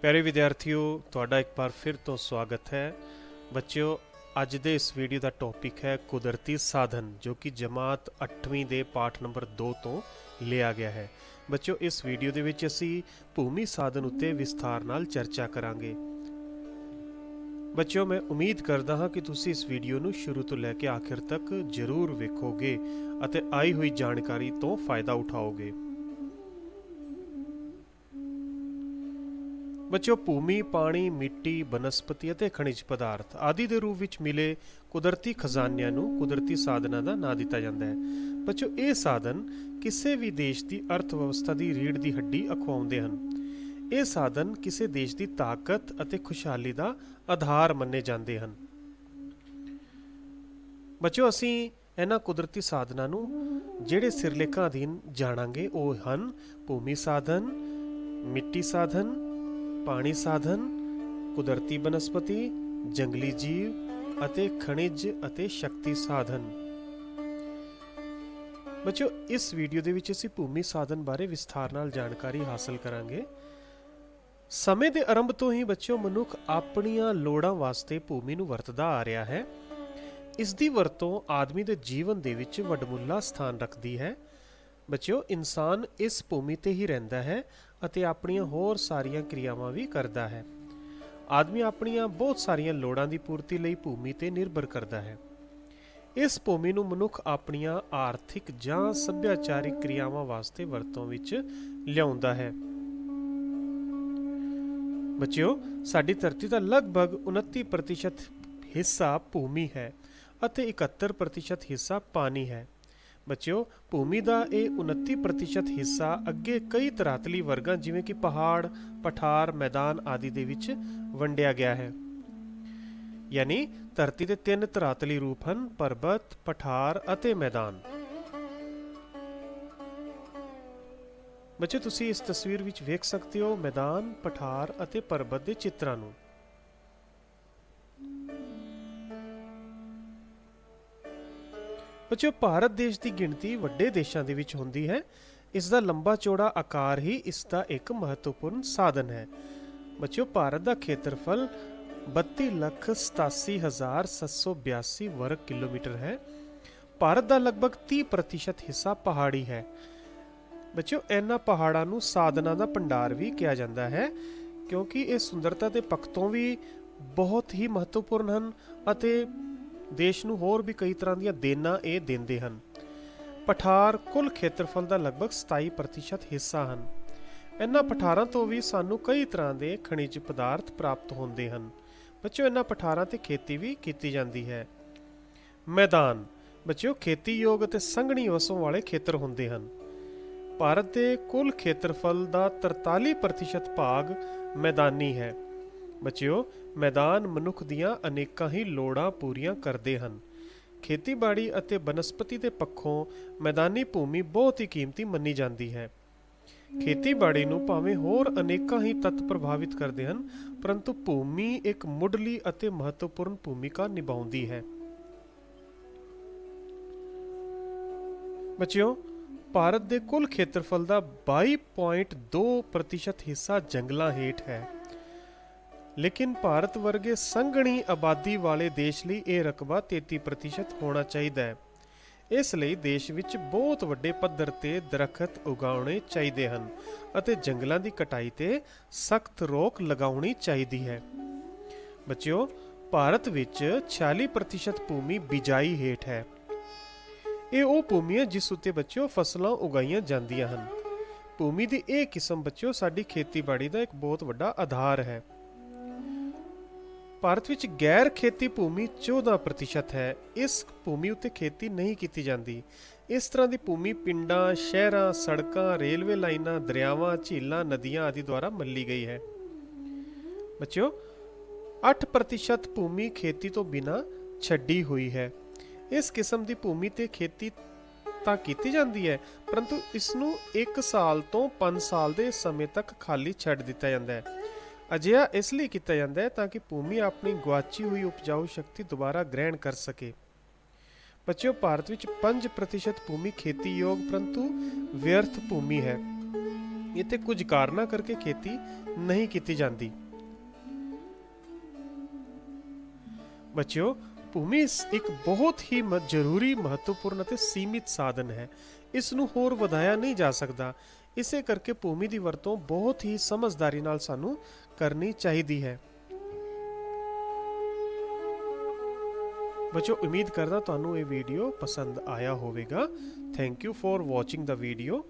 प्यारे विद्यार्थियों, ਤੁਹਾਡਾ ਇੱਕ ਵਾਰ ਫਿਰ ਤੋਂ ਸਵਾਗਤ ਹੈ। ਬੱਚਿਓ, ਅੱਜ ਦੇ ਇਸ ਵੀਡੀਓ ਦਾ ਟੌਪਿਕ ਹੈ ਕੁਦਰਤੀ ਸਾਧਨ, ਜੋ ਕਿ ਜਮਾਤ 8ਵੀਂ ਦੇ ਪਾਠ ਨੰਬਰ 2 ਤੋਂ ਲਿਆ ਗਿਆ ਹੈ। ਬੱਚਿਓ, ਇਸ ਵੀਡੀਓ ਦੇ ਵਿੱਚ ਅਸੀਂ ਭੂਮੀ ਸਾਧਨ ਉੱਤੇ ਵਿਸਥਾਰ ਨਾਲ ਚਰਚਾ ਕਰਾਂਗੇ। ਬੱਚਿਓ, ਮੈਂ ਉਮੀਦ ਕਰਦਾ ਹਾਂ ਕਿ ਤੁਸੀਂ ਇਸ ਵੀਡੀਓ ਨੂੰ ਸ਼ੁਰੂ ਤੋਂ ਲੈ ਕੇ ਆਖਿਰ ਤੱਕ ਜ਼ਰੂਰ ਵੇਖੋਗੇ ਅਤੇ ਆਈ ਹੋਈ ਜਾਣਕਾਰੀ ਤੋਂ ਫਾਇਦਾ ਉਠਾਓਗੇ। ਬੱਚਿਓ, ਭੂਮੀ ਪਾਣੀ, ਮਿੱਟੀ, ਬਨਸਪਤੀ ਅਤੇ ਖਣਿਜ ਪਦਾਰਥ ਆਦਿ ਦੇ ਰੂਪ ਵਿੱਚ ਮਿਲੇ ਕੁਦਰਤੀ ਖਜ਼ਾਨਿਆਂ ਨੂੰ ਕੁਦਰਤੀ ਸਾਧਨਾਂ ਦਾ ਨਾਂ ਦਿੱਤਾ ਜਾਂਦਾ ਹੈ। ਬੱਚਿਓ, ਇਹ ਸਾਧਨ ਕਿਸੇ ਵੀ ਦੇਸ਼ ਦੀ ਅਰਥ ਵਿਵਸਥਾ ਦੀ ਰੀੜ੍ਹ ਦੀ ਹੱਡੀ ਅਖਵਾਉਂਦੇ ਹਨ। ਇਹ ਸਾਧਨ ਕਿਸੇ ਦੇਸ਼ ਦੀ ਤਾਕਤ ਅਤੇ ਖੁਸ਼ਹਾਲੀ ਦਾ ਆਧਾਰ ਮੰਨੇ ਜਾਂਦੇ ਹਨ। ਬੱਚਿਓ, ਅਸੀਂ ਇਹਨਾਂ ਕੁਦਰਤੀ ਸਾਧਨਾਂ ਨੂੰ ਜਿਹੜੇ ਸਿਰਲੇਖਾਂ ਅਧੀਨ ਜਾਣਾਂਗੇ ਉਹ ਹਨ ਭੂਮੀ ਸਾਧਨ, ਮਿੱਟੀ ਸਾਧਨ, ਪਾਣੀ ਸਾਧਨ, ਕੁਦਰਤੀ ਬਨਸਪਤੀ, ਜੰਗਲੀ ਜੀਵ ਅਤੇ ਖਣਿਜ ਅਤੇ ਸ਼ਕਤੀ ਸਾਧਨ। ਬੱਚਿਓ, ਇਸ ਵੀਡੀਓ ਦੇ ਵਿੱਚ ਅਸੀਂ ਭੂਮੀ ਸਾਧਨ ਬਾਰੇ ਵਿਸਥਾਰ ਨਾਲ ਜਾਣਕਾਰੀ ਹਾਸਲ ਕਰਾਂਗੇ। ਸਮੇਂ ਦੇ ਆਰੰਭ ਤੋਂ ਹੀ ਬੱਚਿਓ ਮਨੁੱਖ ਆਪਣੀਆਂ ਲੋੜਾਂ ਵਾਸਤੇ ਭੂਮੀ ਨੂੰ ਵਰਤਦਾ ਆ ਰਿਹਾ ਹੈ। ਇਸ ਦੀ ਵਰਤੋਂ ਆਦਮੀ ਦੇ ਜੀਵਨ ਦੇ ਵਿੱਚ ਵੱਡਮੁੱਲਾ ਸਥਾਨ ਰੱਖਦੀ ਹੈ। ਬੱਚਿਓ, ਇਨਸਾਨ ਇਸ ਭੂਮੀ ਤੇ ਹੀ ਰਹਿੰਦਾ ਹੈ ਅਤੇ ਆਪਣੀਆਂ ਹੋਰ ਸਾਰੀਆਂ ਕਿਰਿਆਵਾਂ ਵੀ ਕਰਦਾ ਹੈ। ਆਦਮੀ ਆਪਣੀਆਂ ਬਹੁਤ ਸਾਰੀਆਂ ਲੋੜਾਂ ਦੀ ਪੂਰਤੀ ਲਈ ਭੂਮੀ ਤੇ ਨਿਰਭਰ ਕਰਦਾ ਹੈ। ਇਸ ਭੂਮੀ ਨੂੰ ਮਨੁੱਖ ਆਪਣੀਆਂ ਆਰਥਿਕ ਜਾਂ ਸੱਭਿਆਚਾਰਿਕ ਕਿਰਿਆਵਾਂ ਵਾਸਤੇ ਵਰਤੋਂ ਵਿੱਚ ਲਿਆਉਂਦਾ ਹੈ। ਬੱਚਿਓ, ਸਾਡੀ ਧਰਤੀ ਦਾ ਲਗਭਗ 29% ਹਿੱਸਾ ਭੂਮੀ ਹੈ ਅਤੇ 71% ਹਿੱਸਾ ਪਾਣੀ ਹੈ। ਬੱਚਿਓ, ਭੂਮੀ ਦਾ ਇਹ 29% ਹਿੱਸਾ ਅੱਗੇ ਕਈ ਧਰਾਤਲੀ ਵਰਗਾਂ ਜਿਵੇਂ ਕਿ ਪਹਾੜ, ਪਠਾਰ, ਮੈਦਾਨ ਆਦਿ ਦੇ ਵਿੱਚ ਵੰਡਿਆ ਗਿਆ ਹੈ। ਯਾਨੀ ਧਰਤੀ ਦੇ 3 ਧਰਾਤਲੀ ਰੂਪ ਹਨ: ਪਰਬਤ, ਪਠਾਰ ਅਤੇ ਮੈਦਾਨ। ਬੱਚਿਓ, ਤੁਸੀਂ ਇਸ ਤਸਵੀਰ ਵਿੱਚ ਵੇਖ ਸਕਦੇ ਹੋ ਮੈਦਾਨ, ਪਠਾਰ ਅਤੇ ਪਰਬਤ ਦੇ ਚਿੱਤਰਾਂ ਨੂੰ। ਬੱਚਿਓ, ਭਾਰਤ ਦੇਸ਼ ਦੀ ਗਿਣਤੀ ਵੱਡੇ ਦੇਸ਼ਾਂ ਦੇ ਵਿੱਚ ਹੁੰਦੀ ਹੈ। ਇਸ ਦਾ ਲੰਬਾ ਚੌੜਾ ਆਕਾਰ ਹੀ ਇਸ ਦਾ ਇੱਕ ਮਹੱਤਵਪੂਰਨ ਸਾਧਨ ਹੈ। ਬੱਚਿਓ, ਭਾਰਤ ਦਾ ਖੇਤਰਫਲ 32,87,782 ਵਰਗ ਕਿਲੋਮੀਟਰ ਹੈ। ਭਾਰਤ ਦਾ ਲਗਭਗ 30% ਹਿੱਸਾ ਪਹਾੜੀ ਹੈ। ਬੱਚਿਓ, ਇਹਨਾਂ ਪਹਾੜਾਂ ਨੂੰ ਸਾਧਨਾਂ ਦਾ ਭੰਡਾਰ ਵੀ ਕਿਹਾ ਜਾਂਦਾ ਹੈ, ਕਿਉਂਕਿ ਇਹ ਸੁੰਦਰਤਾ ਦੇ ਪੱਖ ਤੋਂ ਵੀ ਬਹੁਤ ਹੀ ਮਹੱਤਵਪੂਰਨ ਹਨ ਅਤੇ ਦੇਸ਼ ਨੂੰ ਹੋਰ ਵੀ ਕਈ ਤਰ੍ਹਾਂ ਦੀਆਂ ਦੇਨਾਂ ਇਹ ਦਿੰਦੇ ਹਨ। ਪਠਾਰ ਕੁੱਲ ਖੇਤਰਫਲ ਦਾ ਲਗਭਗ 27% ਹਿੱਸਾ ਹਨ। ਇਹਨਾਂ ਪਠਾਰਾਂ ਤੋਂ ਵੀ ਸਾਨੂੰ ਕਈ ਤਰ੍ਹਾਂ ਦੇ ਖਣਿਜ ਪਦਾਰਥ ਪ੍ਰਾਪਤ ਹੁੰਦੇ ਹਨ। ਬੱਚਿਓ, ਇਹਨਾਂ ਪਠਾਰਾਂ ਤੇ ਖੇਤੀ ਵੀ ਕੀਤੀ ਜਾਂਦੀ ਹੈ। ਮੈਦਾਨ ਬੱਚਿਓ ਖੇਤੀਯੋਗ ਅਤੇ ਸੰਘਣੀ ਵਸੋਂ ਵਾਲੇ ਖੇਤਰ ਹੁੰਦੇ ਹਨ। ਭਾਰਤ ਦੇ ਕੁੱਲ ਖੇਤਰਫਲ ਦਾ 43% ਭਾਗ ਮੈਦਾਨੀ ਹੈ। ਬੱਚਿਓ, ਮੈਦਾਨ ਮਨੁੱਖ ਦੀਆਂ ਅਨੇਕਾਂ ਹੀ ਲੋੜਾਂ ਪੂਰੀਆਂ ਕਰਦੇ ਹਨ। ਖੇਤੀਬਾੜੀ ਅਤੇ ਬਨਸਪਤੀ ਦੇ ਪੱਖੋਂ ਮੈਦਾਨੀ ਭੂਮੀ ਬਹੁਤ ਹੀ ਕੀਮਤੀ ਮੰਨੀ ਜਾਂਦੀ ਹੈ। ਖੇਤੀਬਾੜੀ ਨੂੰ ਭਾਵੇਂ ਹੋਰ ਅਨੇਕਾਂ ਹੀ ਤੱਤ ਪ੍ਰਭਾਵਿਤ ਕਰਦੇ ਹਨ, ਪਰੰਤੂ ਭੂਮੀ ਇੱਕ ਮੁੱਢਲੀ ਅਤੇ ਮਹੱਤਵਪੂਰਨ ਭੂਮਿਕਾ ਨਿਭਾਉਂਦੀ ਹੈ। ਬੱਚਿਓ, ਭਾਰਤ ਦੇ ਕੁੱਲ ਖੇਤਰਫਲ ਦਾ 22.2% ਹਿੱਸਾ ਜੰਗਲਾਂ ਹੇਠ ਹੈ। ਲੇਕਿਨ ਭਾਰਤ ਵਰਗੇ ਸੰਘਣੀ ਆਬਾਦੀ ਵਾਲੇ ਦੇਸ਼ ਲਈ ਇਹ ਰਕਬਾ 33% ਹੋਣਾ ਚਾਹੀਦਾ ਹੈ। ਇਸ ਲਈ ਦੇਸ਼ ਵਿੱਚ ਬਹੁਤ ਵੱਡੇ ਪੱਧਰ ਤੇ ਦਰੱਖਤ ਉਗਾਉਣੇ ਚਾਹੀਦੇ ਹਨ ਅਤੇ ਜੰਗਲਾਂ ਦੀ ਕਟਾਈ ਤੇ ਸਖਤ ਰੋਕ ਲਗਾਉਣੀ ਚਾਹੀਦੀ ਹੈ। ਬੱਚਿਓ, ਭਾਰਤ ਵਿੱਚ 46% ਭੂਮੀ ਬਿਜਾਈ ਹੇਠ ਹੈ। ਇਹ ਉਹ ਭੂਮੀ ਹੈ ਜਿਸ ਉੱਤੇ ਬੱਚਿਓ ਫਸਲਾਂ ਉਗਾਈਆਂ ਜਾਂਦੀਆਂ ਹਨ। ਭੂਮੀ ਦੀ ਇਹ ਕਿਸਮ ਬੱਚਿਓ ਸਾਡੀ ਖੇਤੀਬਾੜੀ ਦਾ ਇੱਕ ਬਹੁਤ ਵੱਡਾ ਆਧਾਰ ਹੈ। ਭਾਰਤ ਵਿੱਚ ਗੈਰ ਖੇਤੀ ਭੂਮੀ 14% ਹੈ। ਇਸ ਭੂਮੀ ਉੱਤੇ ਖੇਤੀ ਨਹੀਂ ਕੀਤੀ ਜਾਂਦੀ। ਇਸ ਤਰ੍ਹਾਂ ਦੀ ਭੂਮੀ ਪਿੰਡਾਂ, ਸ਼ਹਿਰਾਂ, ਸੜਕਾਂ, ਰੇਲਵੇ ਲਾਈਨਾਂ, ਦਰਿਆਵਾਂ, ਝੀਲਾਂ, ਨਦੀਆਂ ਆਦਿ ਦੁਆਰਾ ਮੱਲੀ ਗਈ ਹੈ। ਬੱਚਿਓ, 8% ਭੂਮੀ ਖੇਤੀ ਤੋਂ ਬਿਨਾਂ ਛੱਡੀ ਹੋਈ ਹੈ। ਇਸ ਕਿਸਮ ਦੀ ਭੂਮੀ ਤੇ ਖੇਤੀ ਤਾਂ ਕੀਤੀ ਜਾਂਦੀ ਹੈ, ਪਰੰਤੂ ਇਸ ਨੂੰ 1 ਸਾਲ ਤੋਂ 5 ਸਾਲ ਦੇ ਸਮੇਂ ਤੱਕ ਖਾਲੀ ਛੱਡ ਦਿੱਤਾ ਜਾਂਦਾ ਹੈ। ਅਜਿਹਾ ਇਸ ਲਈ ਕੀਤਾ ਜਾਂਦਾ ਹੈ ਤਾਂ ਕਿ ਭੂਮੀ ਆਪਣੀ ਗੁਆਚੀ ਹੋਈ ਉਪਜਾਊ ਸ਼ਕਤੀ ਦੁਬਾਰਾ ਗ੍ਰਹਿਣ ਕਰ ਸਕੇ। ਬੱਚਿਓ, ਭਾਰਤ ਵਿੱਚ 5% ਭੂਮੀ ਖੇਤੀਯੋਗ ਪਰੰਤੂ ਵਿਅਰਥ ਭੂਮੀ ਹੈ। ਇੱਥੇ ਕੁਝ ਕਾਰਨਾਂ ਕਰਕੇ ਖੇਤੀ ਨਹੀਂ ਕੀਤੀ ਜਾਂਦੀ। ਬੱਚਿਓ, ਭੂਮੀ ਇੱਕ ਬਹੁਤ ਹੀ ਜ਼ਰੂਰੀ, ਮਹੱਤਵਪੂਰਨ ਅਤੇ ਸੀਮਿਤ ਸਾਧਨ ਹੈ। ਇਸ ਨੂੰ ਹੋਰ ਵਧਾਇਆ ਨਹੀਂ ਜਾ ਸਕਦਾ। ਇਸੇ ਕਰਕੇ ਭੂਮੀ ਦੀ ਵਰਤੋਂ ਬਹੁਤ ਹੀ ਸਮਝਦਾਰੀ ਨਾਲ ਸਾਨੂੰ ਕਰਨੀ ਚਾਹੀਦੀ ਹੈ। ਬੱਚਿਓ, ਉਮੀਦ ਕਰਦਾ ਤੁਹਾਨੂੰ ਇਹ ਵੀਡੀਓ ਪਸੰਦ ਆਇਆ ਹੋਵੇਗਾ। Thank you for watching the video.